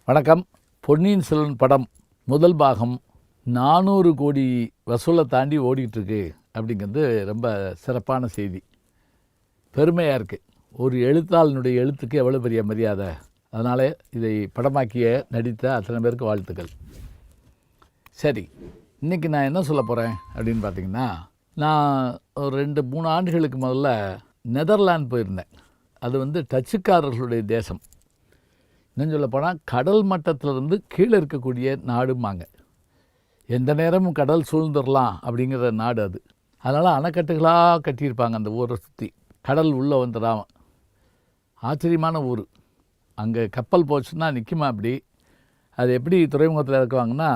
வணக்கம். பொன்னியின் செல்வன் படம் முதல் பாகம் 400 கோடி வசூலை தாண்டி ஓடிட்டுருக்கு அப்படிங்கிறது ரொம்ப சிறப்பான செய்தி. பெருமையாக இருக்குது. ஒரு எழுத்தாளனுடைய எழுத்துக்கு எவ்வளோ பெரிய மரியாதை. அதனால் இதை படமாக்கிய நடித்த அத்தனை பேருக்கு வாழ்த்துக்கள். சரி, இன்றைக்கி நான் என்ன சொல்ல போகிறேன் அப்படின்னு பார்த்திங்கன்னா, நான் ஒரு 2-3 ஆண்டுகளுக்கு முதல்ல நெதர்லாந்து போயிருந்தேன். அது டச்சுக்காரர்களுடைய தேசம். இன்னும் சொல்லப்போனால் கடல் மட்டத்திலிருந்து கீழே இருக்கக்கூடிய நாடுமாங்க. எந்த நேரமும் கடல் சூழ்ந்துடலாம் அப்படிங்கிற நாடு அது. அதனால் அணைக்கட்டுகளாக கட்டியிருப்பாங்க அந்த ஊரை சுற்றி, கடல் உள்ளே வந்துடாமல். ஆச்சரியமான ஊர். அங்கே கப்பல் போச்சுன்னா நிற்குமா அப்படி. அது எப்படி துறைமுகத்தில் இறக்குவாங்கன்னா,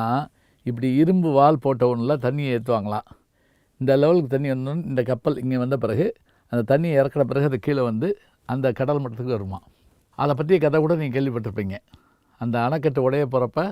இப்படி இரும்பு வால் போட்டவனில் தண்ணியை ஏற்றுவாங்களாம். இந்த லெவலுக்கு தண்ணி வந்தோன்னு இந்த கப்பல் இங்கே வந்த பிறகு அந்த தண்ணியை இறக்கிற பிறகு அது கீழே வந்து அந்த கடல் மட்டத்துக்கு வருமா. அதை பற்றிய கதை கூட நீங்கள் கேள்விப்பட்டிருப்பீங்க. அந்த அணைக்கட்டு உடைய போகிறப்ப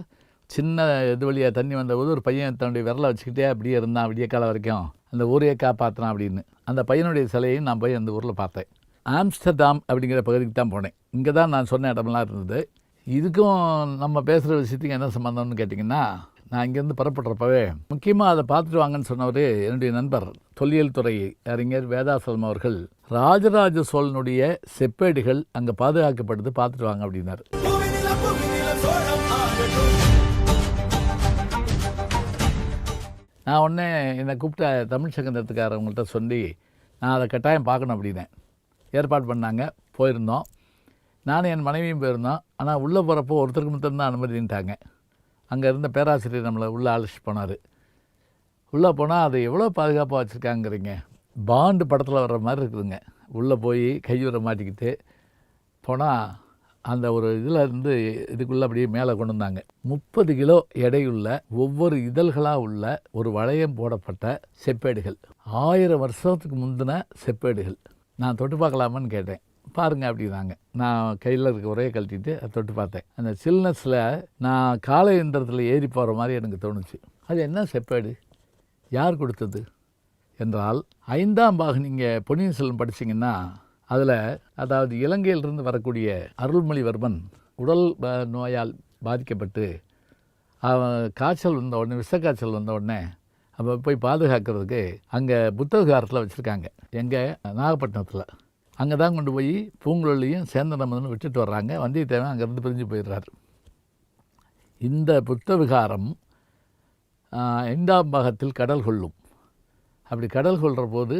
சின்ன இது வழியாக தண்ணி வந்தபோது ஒரு பையன் தன்னுடைய விரலை வச்சுக்கிட்டே அப்படியே இருந்தான் விடிய காலம் வரைக்கும், அந்த ஊரையே காப்பாற்றினான் அப்படின்னு. அந்த பையனுடைய சிலையும் நான் போய் அந்த ஊரில் பார்த்தேன். ஆம்ஸ்டர்டாம் அப்படிங்கிற பகுதிக்கு தான் போனேன். இங்கே தான் நான் சொன்ன இடமெல்லாம் இருந்தது. இதுக்கும் நம்ம பேசுகிற விஷயத்துக்கு என்ன சம்மந்தம்னு கேட்டிங்கன்னா, நான் இங்கேருந்து புறப்படுறப்பவே முக்கியமாக அதை பார்த்துட்டு வாங்கன்னு சொன்னவர் என்னுடைய நண்பர் தொல்லியல் துறை அறிஞர் வேதாசலம் அவர்கள். ராஜராஜ சோழனுடைய செப்பேடுகள் அங்கே பாதுகாக்கப்படுது, பார்த்துட்டு வாங்க அப்படின்னாரு. நான் உடனே என்னை கூப்பிட்ட தமிழ் சங்கத்துக்காரவங்கள்ட்ட சொல்லி நான் அதை கட்டாயம் பார்க்கணும் அப்படின்னேன். ஏற்பாடு பண்ணாங்க, போயிருந்தோம். நானும் என் மனைவியும் போயிருந்தோம். ஆனால் உள்ளே போகிறப்போ ஒருத்தருக்கு மட்டும்தான் அனுமதின்ட்டாங்க. அங்கே இருந்த பேராசிரியர் நம்மளை உள்ளே அழைச்சி போனார். உள்ளே போனால் அதை எவ்வளோ பாதுகாப்பாக வச்சுருக்காங்கிறீங்க. பாண்டு படத்தில் வர்ற மாதிரி இருக்குதுங்க. உள்ளே போய் கையுறை மாட்டிக்கிட்டு போனால் அந்த ஒரு இதில் இருந்து இதுக்குள்ளே அப்படியே மேலே கொண்டு வந்தாங்க. 30 கிலோ எடையுள்ள ஒவ்வொரு இதழ்களாக உள்ள ஒரு வளையம் போடப்பட்ட செப்பேடுகள். 1000 வருஷத்துக்கு முந்தின செப்பேடுகள். நான் தொட்டு பார்க்கலாமான்னு கேட்டேன். பாருங்கள் அப்படின்னாங்க. நான் கையில் இருக்க உரையை கழட்டிட்டு அதை தொட்டு பார்த்தேன். அந்த சில்னஸில் நான் காலை இயந்திரத்தில் ஏறி போகிற மாதிரி எனக்கு தோணுச்சு. அது என்ன செப்பேடு, யார் கொடுத்தது என்றால், 5ஆம் பாகம் நீங்கள் பொன்னியின் செல்வன் படிச்சிங்கன்னா அதில், அதாவது இலங்கையிலிருந்து வரக்கூடிய அருள்மொழிவர்மன் உடல் நோயால் பாதிக்கப்பட்டு காய்ச்சல் வந்த உடனே, விஷக்காய்ச்சல் வந்த உடனே அப்போ போய் பாதுகாக்கிறதுக்கு அங்கே புத்தககாரத்தில் வச்சுருக்காங்க. எங்கே, நாகப்பட்டினத்தில். அங்கே தான் கொண்டு போய் பூங்குழலியும் சேந்தனமதனும் விட்டுட்டு வர்றாங்க. வந்தியத்தேவன் அங்கேருந்து பிரிஞ்சு போயிடுறாரு. இந்த புத்த விகாரம் 5ஆம் பாகத்தில் கடல் கொள்ளும். அப்படி கடல் கொள்கிற போது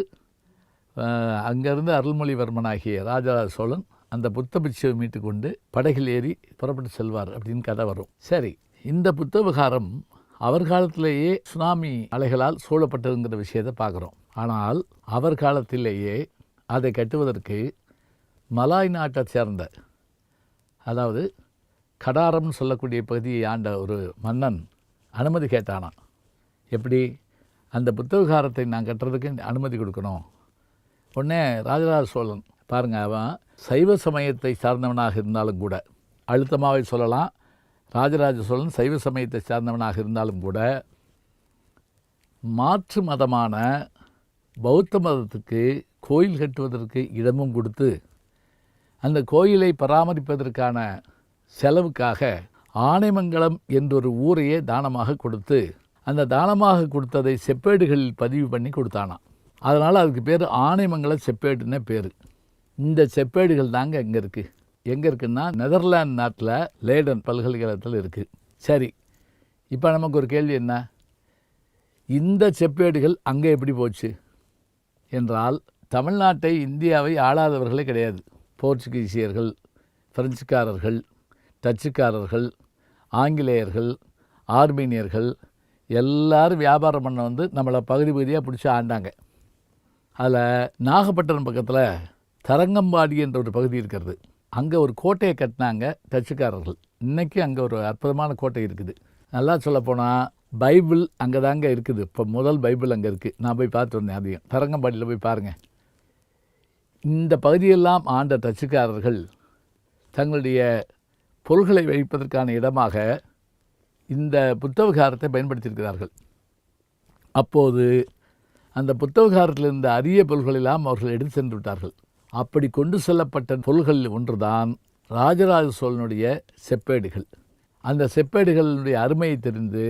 அங்கேருந்து அருள்மொழிவர்மனாகிய ராஜராஜ சோழன் அந்த புத்த பிட்சுவை மீட்டு கொண்டு படகில் ஏறி புறப்பட்டு செல்வார் அப்படின்னு கதை வரும். சரி, இந்த புத்த விகாரம் அவர் காலத்திலேயே சுனாமி அலைகளால் சூழப்பட்டதுங்கிற விஷயத்தை பார்க்குறோம். ஆனால் அவர் காலத்திலேயே அதை கட்டுவதற்கு மலாய் நாட்டை சேர்ந்த, அதாவது கடாரம்னு சொல்லக்கூடிய பகுதியை ஆண்ட ஒரு மன்னன் அனுமதி கேட்டானான். எப்படி, அந்த புத்தவிகாரத்தை நான் கட்டுறதுக்கு அனுமதி கொடுக்கணும். உடனே ராஜராஜ சோழன் பாருங்கள், அவன் சைவ சமயத்தை சார்ந்தவனாக இருந்தாலும் கூட, அழுத்தமாகவே சொல்லலாம், ராஜராஜ சோழன் சைவ சமயத்தை சார்ந்தவனாக இருந்தாலும் கூட மாற்று மதமான பௌத்த மதத்துக்கு கோயில் கட்டுவதற்கு இடமும் கொடுத்து, அந்த கோயிலை பராமரிப்பதற்கான செலவுக்காக ஆனைமங்கலம் என்றொரு ஊரையே தானமாக கொடுத்து, அந்த தானமாக கொடுத்ததை செப்பேடுகளில் பதிவு பண்ணி கொடுத்தானாம். அதனால் அதுக்கு பேர் ஆனைமங்கல செப்பேடுன்னு பேர். இந்த செப்பேடுகள் தாங்க இங்கே இருக்குது. எங்கே இருக்குன்னா, நெதர்லாந்து நாட்டில் லேடன் பல்கலைக்கழகத்தில் இருக்குது. சரி, இப்போ நமக்கு ஒரு கேள்வி என்ன, இந்த செப்பேடுகள் அங்கே எப்படி போச்சு என்றால், தமிழ்நாட்டை, இந்தியாவை ஆளாதவர்களே கிடையாது. போர்ச்சுகீசியர்கள், பிரெஞ்சுக்காரர்கள், டச்சுக்காரர்கள், ஆங்கிலேயர்கள், ஆர்மீனியர்கள் எல்லாரும் வியாபாரம் பண்ண நம்மளை பகுதி பகுதியாக பிடிச்சி ஆண்டாங்க. அதில் நாகப்பட்டினம் பக்கத்தில் தரங்கம்பாடி என்ற ஒரு பகுதி இருக்கிறது. அங்கே ஒரு கோட்டையை கட்டினாங்க டச்சுக்காரர்கள். இன்றைக்கி அங்கே ஒரு அற்புதமான கோட்டை இருக்குது. நல்லா சொல்லப்போனால் பைபிள் அங்கே தாங்க இருக்குது. இப்போ முதல் பைபிள் அங்கே இருக்குது. நான் போய் பார்த்து வந்தேன். அதையும் தரங்கம்பாடியில் போய் பாருங்கள். இந்த பகுதியெல்லாம் ஆண்ட டச்சுக்காரர்கள் தங்களுடைய பொருள்களை வைப்பதற்கான இடமாக இந்த புத்தவிகாரத்தை பயன்படுத்தியிருக்கிறார்கள். அப்போது அந்த புத்தவிகாரத்தில் இருந்த அரிய பொருள்களெல்லாம் அவர்கள் எடுத்து சென்று விட்டார்கள். அப்படி கொண்டு செல்லப்பட்ட பொருள்களில் ஒன்றுதான் ராஜராஜ சோழனுடைய செப்பேடுகள். அந்த செப்பேடுகளுடைய அருமையை தெரிந்து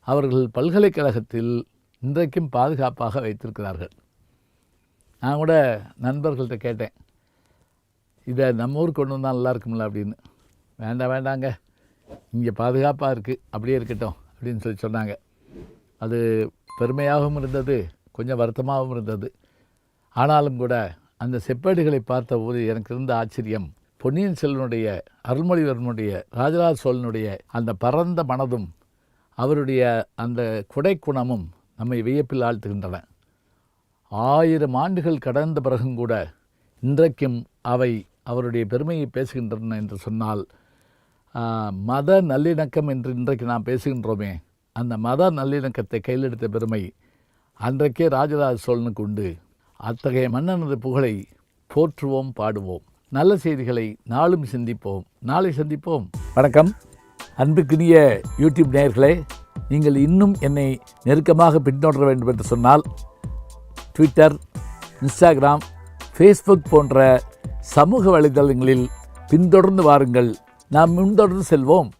அவர்கள் பல்கலைக்கழகத்தில் இன்றைக்கும் பாதுகாப்பாக வைத்திருக்கிறார்கள். நான் கூட நண்பர்கள்ட்ட கேட்டேன், இதை நம்ம ஊருக்கு கொண்டு வந்தால் நல்லா இருக்கும்ல அப்படின்னு. வேண்டாங்க, இங்கே பாதுகாப்பாக இருக்குது, அப்படியே இருக்கட்டும் அப்படின்னு சொன்னாங்க. அது பெருமையாகவும் இருந்தது, கொஞ்சம் வருத்தமாகவும் இருந்தது. ஆனாலும் கூட அந்த செப்பேடுகளை பார்த்தபோது எனக்கு இருந்த ஆச்சரியம், பொன்னியின் செல்வனுடைய, அருள்மொழிவர்மனுடைய, ராஜராஜ சோழனுடைய அந்த பரந்த மனதும் அவருடைய அந்த குடைக்குணமும் நம்மை வியப்பில் ஆழ்த்துகின்றன. 1000 ஆண்டுகள் கடந்த பிறகும் கூட இன்றைக்கும் அவை அவருடைய பெருமையை பேசுகின்றன என்று சொன்னால், மத நல்லிணக்கம் என்று இன்றைக்கு நாம் பேசுகின்றோமே, அந்த மத நல்லிணக்கத்தை கையில் எடுத்த பெருமை அன்றைக்கே ராஜராஜ சோழனுக்கு உண்டு. அத்தகைய மன்னனது புகழை போற்றுவோம், பாடுவோம். நல்ல செய்திகளை நாளும் சிந்திப்போம். நாளை சந்திப்போம். வணக்கம். அன்புக்குரிய யூடியூப் நேயர்களே, நீங்கள் இன்னும் என்னை நெருக்கமாக பின்தொடர வேண்டும் என்று சொன்னால் ட்விட்டர், இன்ஸ்டாகிராம், ஃபேஸ்புக் போன்ற சமூக வலைதளங்களில் பின்தொடர்ந்து வாருங்கள். நாம் முன்தொடர்ந்து செல்வோம்.